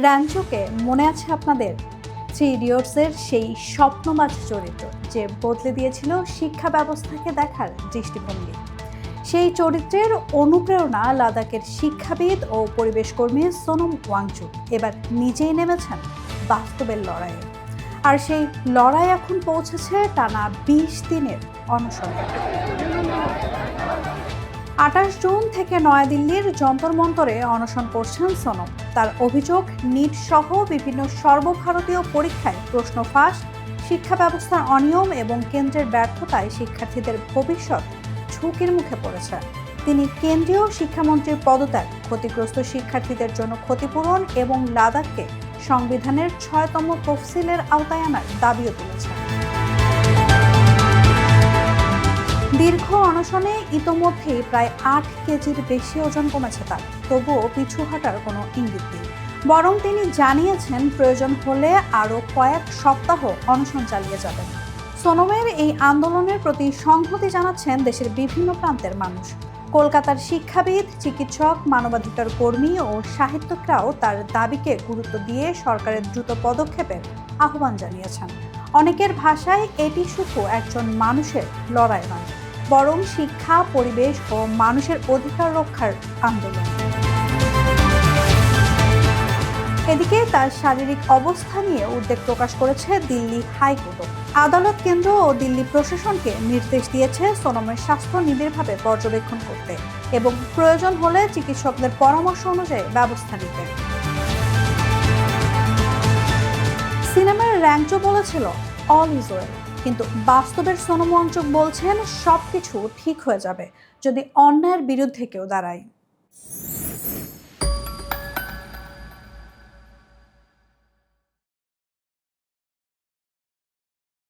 র্যাঞ্চোকে মনে আছে আপনাদের? থ্রি ইডিয়টসের সেই স্বপ্নবাজ চরিত্র যে বদলে দিয়েছিল শিক্ষা ব্যবস্থাকে দেখার দৃষ্টিভঙ্গি। সেই চরিত্রের অনুপ্রেরণা লাদাখের শিক্ষাবিদ ও পরিবেশকর্মী সোনম ওয়াংচুক এবার নিজেই নেমেছেন বাস্তবের লড়াইয়ে। আর সেই লড়াই এখন পৌঁছেছে টানা ২০ দিনের অনশনে। ২৮ জুন থেকে নয়াদিল্লির যন্তর মন্তরে অনশন করছেন সোনম। তার অভিযোগ, নিট সহ বিভিন্ন সর্বভারতীয় পরীক্ষায় প্রশ্ন ফাঁস, শিক্ষা ব্যবস্থার অনিয়ম এবং কেন্দ্রের ব্যর্থতায় শিক্ষার্থীদের ভবিষ্যৎ ঝুঁকির মুখে পড়েছে। তিনি কেন্দ্রীয় শিক্ষামন্ত্রীর পদত্যাগ, ক্ষতিগ্রস্ত শিক্ষার্থীদের জন্য ক্ষতিপূরণ এবং লাদাখকে সংবিধানের ৬তম তফসিলের আওতায় আনার দাবিও তুলেছেন। দীর্ঘ অনশনে ইতোমধ্যেই প্রায় ৮ কেজির বেশি ওজন কমেছে তার, তবুও পিছু হটার কোনো ইঙ্গিত নেই। বরং তিনি জানিয়েছেন প্রয়োজন হলে আরও কয়েক সপ্তাহ অনশন চালিয়ে যাবেন। সোনমের এই আন্দোলনের প্রতি সংহতি জানাচ্ছেন দেশের বিভিন্ন প্রান্তের মানুষ। কলকাতার শিক্ষাবিদ, চিকিৎসক, মানবাধিকার কর্মী ও সাহিত্যিকরাও তার দাবিকে গুরুত্ব দিয়ে সরকারের দ্রুত পদক্ষেপের আহ্বান জানিয়েছেন। অনেকের ভাষায় এটি শুধু একজন মানুষের লড়াই নয়, বরং শিক্ষা, পরিবেশ ও মানুষের অধিকার রক্ষার আন্দোলন। এদিকে তার শারীরিক অবস্থা নিয়ে উদ্বেগ প্রকাশ করেছে দিল্লি হাইকোর্টও। আদালত কেন্দ্র ও দিল্লি প্রশাসনকে নির্দেশ দিয়েছে সোনমের স্বাস্থ্য নিবিড়ভাবে পর্যবেক্ষণ করতে এবং প্রয়োজন হলে চিকিৎসকদের পরামর্শ অনুযায়ী ব্যবস্থা নিতে। সিনেমার র্যাঞ্চো বলেছিল অল ইজ ওয়েল, কিন্তু বাস্তবের সোনম ওয়াংচুক বলছেন সবকিছু ঠিক হয়ে যাবে যদি অন্যায়ের বিরুদ্ধে কেউ দাঁড়ায়।